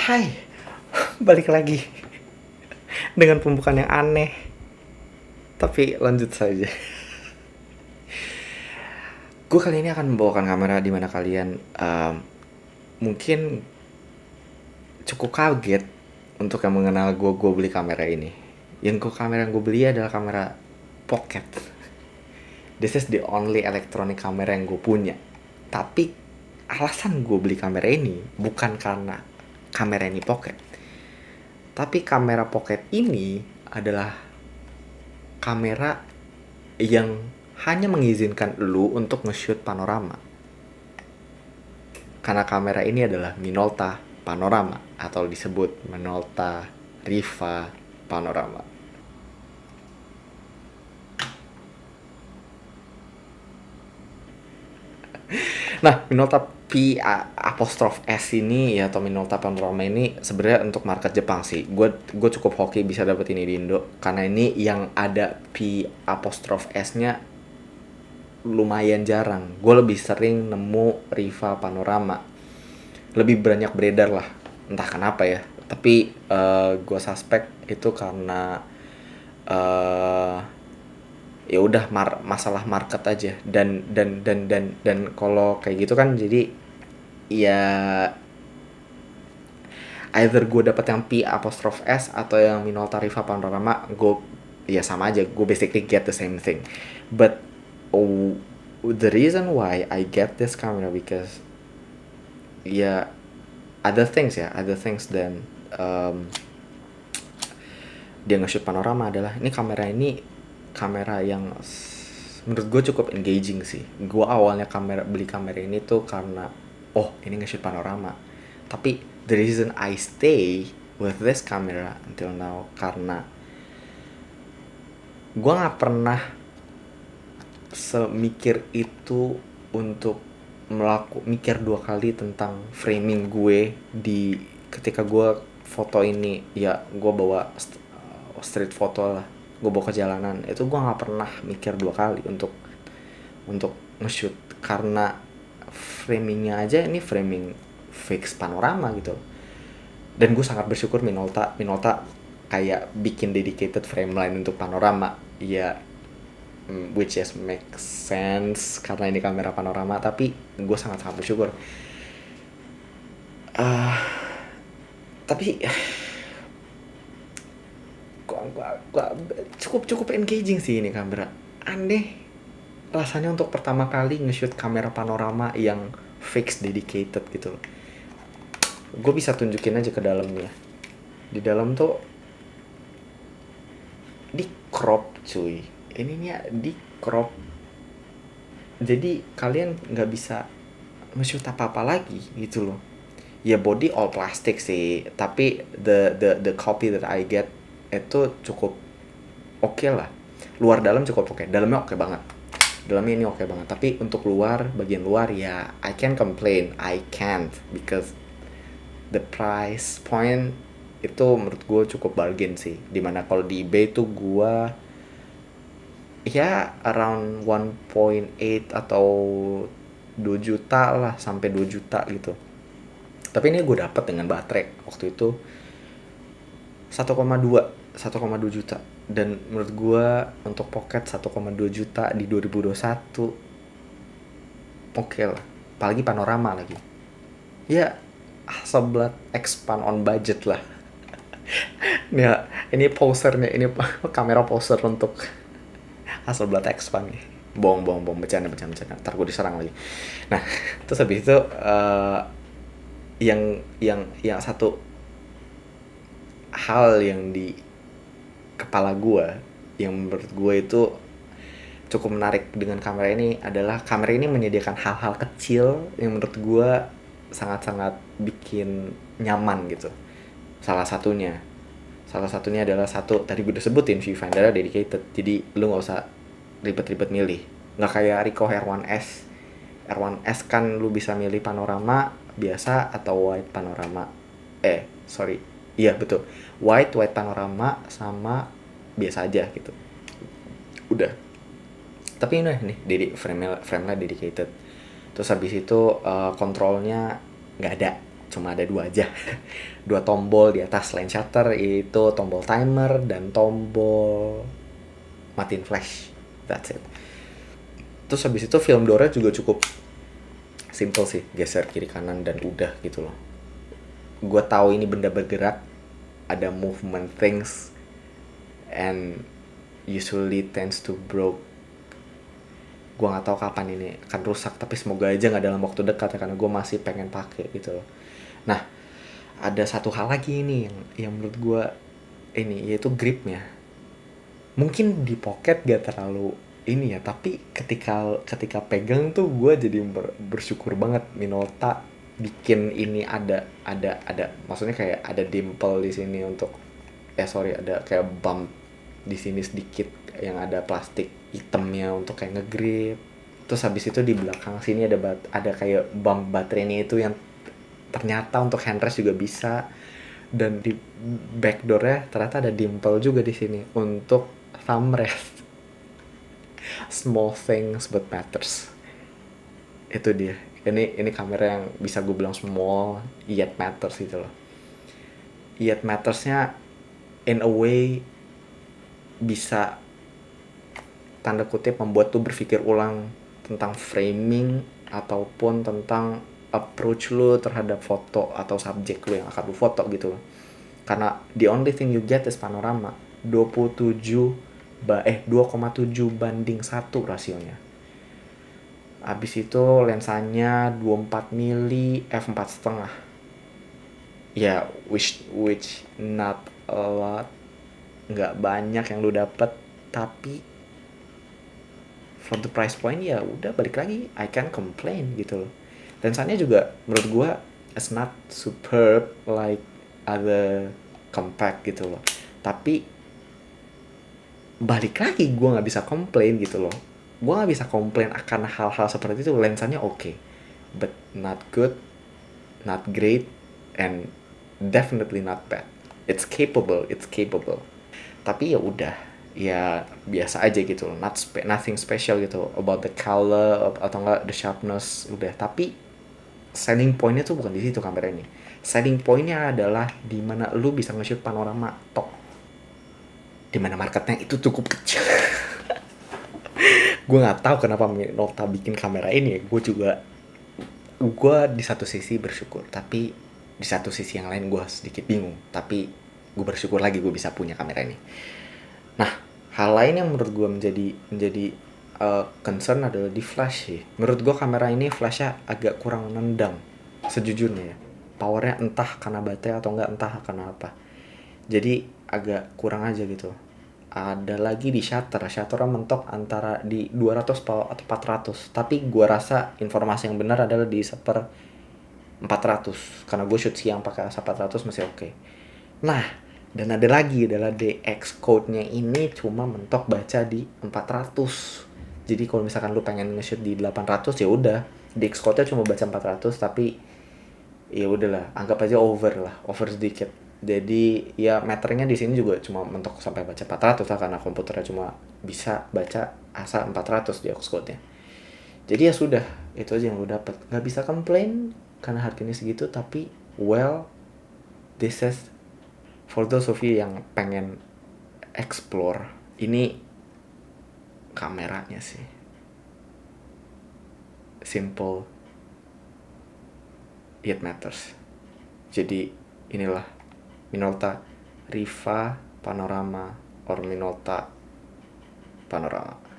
Hai, balik lagi dengan pembukaan yang aneh. Tapi lanjut saja. Gue kali ini akan membawakan kamera di mana kalian mungkin cukup kaget untuk yang mengenal gue. Gue beli kamera ini. Kamera yang gue beli adalah kamera pocket. This is the only electronic camera yang gue punya. Tapi alasan gue beli kamera ini bukan karena kamera ini pocket. Tapi kamera pocket ini adalah kamera yang hanya mengizinkan lu untuk nge-shoot panorama. Karena kamera ini adalah Minolta Panorama atau disebut Minolta Riva Panorama. Nah, Minolta P'(S) ini ya, atau Minolta Panorama ini sebenarnya untuk market Jepang sih. Gue cukup hoki bisa dapet ini di Indo karena ini yang ada P'(S)-nya lumayan jarang. Gue lebih sering nemu Riva Panorama, lebih banyak beredar lah, entah kenapa ya. Tapi gue suspek itu karena ya udah masalah market aja. Dan kalau kayak gitu kan jadi ya either gue dapet yang P'(S) atau yang Minolta Riva Panorama, gue ya sama aja, gue basically get the same thing. But the reason why I get this camera because ya other things dan dia nge-shoot panorama adalah ini kamera yang menurut gue cukup engaging sih. Gue awalnya beli kamera ini tuh karena ini nge-shoot panorama. Tapi the reason I stay with this camera until now karena gue nggak pernah semikir itu untuk mikir dua kali tentang framing gue di ketika gue foto ini. Ya gue bawa street foto lah, gue bawa ke jalanan, itu gue nggak pernah mikir dua kali untuk nge-shoot karena framingnya aja ini framing fix panorama gitu. Dan gue sangat bersyukur Minolta kayak bikin dedicated frame line untuk panorama ya, which is make sense karena ini kamera panorama. Tapi gue sangat bersyukur. Tapi cukup engaging sih ini kamera. Aneh rasanya untuk pertama kali nge-shoot kamera panorama yang fix dedicated gitu. Gue bisa tunjukin aja ke dalamnya. Di dalam tuh di crop cuy, ininya di crop, jadi kalian nggak bisa nge-shoot apa-apa lagi gitu loh. Ya body all plastic sih, tapi the copy that I get itu cukup oke lah. Luar dalam cukup oke. Dalamnya oke banget. Dalamnya ini oke banget. Tapi untuk bagian luar ya I can't complain. I can't because the price point itu menurut gue cukup bargain sih. Dimana kalau di eBay tuh gue ya around 1.8 atau 2 juta lah, sampai 2 juta gitu. Tapi ini gue dapet dengan baterai waktu itu 1,2 juta. Dan menurut gue untuk pocket 1,2 juta di 2021 oke lah. Apalagi panorama lagi. Ya Hasselblad expand on budget lah. Ya, ini posernya, ini kamera poser untuk Hasselblad expand nih. Bohong, bercanda. Ntar gue diserang lagi. Nah, terus habis itu yang satu hal yang di kepala gue yang menurut gue itu cukup menarik dengan kamera ini adalah kamera ini menyediakan hal-hal kecil yang menurut gue sangat-sangat bikin nyaman gitu. Salah satunya adalah tadi gue udah sebutin, viewfinder dedicated. Jadi lu nggak usah ribet-ribet milih. Nggak kayak Ricoh R1S. R1S kan lu bisa milih panorama biasa atau wide panorama. Iya betul. Wide panorama sama biasa aja gitu. Udah. Tapi ini nih frame-nya dedicated. Terus habis itu kontrolnya nggak ada, cuma ada 2 aja. 2 tombol di atas lens shutter, yaitu tombol timer dan tombol matiin flash. That's it. Terus habis itu film door juga cukup simple sih, geser kiri kanan dan udah gitu loh. Gue tahu ini benda bergerak, ada movement things, and usually tends to broke. Gue nggak tahu kapan ini akan rusak, tapi semoga aja nggak dalam waktu dekat ya, karena gue masih pengen pakai gitu loh. Nah, ada satu hal lagi ini yang menurut gue ini, yaitu gripnya. Mungkin di pocket gak terlalu ini ya, tapi ketika pegang tuh gue jadi bersyukur banget Minolta bikin ini ada maksudnya kayak ada dimple di sini untuk ada kayak bump di sini sedikit yang ada plastik hitamnya untuk kayak ngegrip. Terus habis itu di belakang sini ada kayak bump baterainya itu yang ternyata untuk handrest juga bisa, dan di backdoornya ternyata ada dimple juga di sini untuk thumb rest. Small things but matters. Itu dia. Ini kamera yang bisa gue bilang small yet matters gitu loh. Yet mattersnya in a way bisa tanda kutip membuat tuh berpikir ulang tentang framing ataupun tentang approach lu terhadap foto atau subjek lu yang akan lu foto gitu loh. Karena the only thing you get is panorama. 2,7 banding 1 rasionya. Abis itu lensanya 24 mili f4,5. Ya, which not a lot, nggak banyak yang lu dapet, tapi for the price point ya udah, balik lagi I can't complain gitu loh. Lensanya juga menurut gua it's not superb like other compact gitu loh, tapi balik lagi gua nggak bisa komplain gitu loh. Gua nggak bisa komplain akan hal-hal seperti itu. Lensanya okay, but not good, not great, and definitely not bad. It's capable. Tapi ya udah, ya biasa aja gitu loh, nothing special gitu about the color atau enggak the sharpness, udah. Tapi selling pointnya tuh bukan di situ kamera ini. Selling pointnya adalah di mana lu bisa nge-shoot panorama top, di mana marketnya itu cukup kecil. Gue nggak tahu kenapa Minolta bikin kamera ini ya. Gue di satu sisi bersyukur, tapi di satu sisi yang lain gue sedikit bingung. Tapi gue bersyukur lagi gue bisa punya kamera ini. Nah, hal lain yang menurut gue menjadi concern adalah di flash sih. Menurut gue kamera ini flashnya agak kurang nendang sejujurnya ya. Powernya entah karena baterai atau enggak, entah karena apa. Jadi agak kurang aja gitu. Ada lagi di shutternya mentok antara di 200 atau 400. Tapi gue rasa informasi yang benar adalah di 400, karena gue shoot siang pakai ASA 400 masih oke. Nah, dan ada lagi adalah DX code-nya ini cuma mentok baca di 400. Jadi kalau misalkan lu pengen nge-shoot di 800 ya udah, DX code-nya cuma baca 400, tapi ya udahlah, anggap aja over sedikit. Jadi ya meternya di sini juga cuma mentok sampai baca 400 lah, karena komputernya cuma bisa baca ASA 400 DX code-nya. Jadi ya sudah, itu aja yang lu dapat. Nggak bisa komplain karena harganya segitu, tapi well, this is for those of you yang pengen explore. Ini kameranya sih simple yet matters. Jadi inilah Minolta Riva Panorama or Minolta Panorama.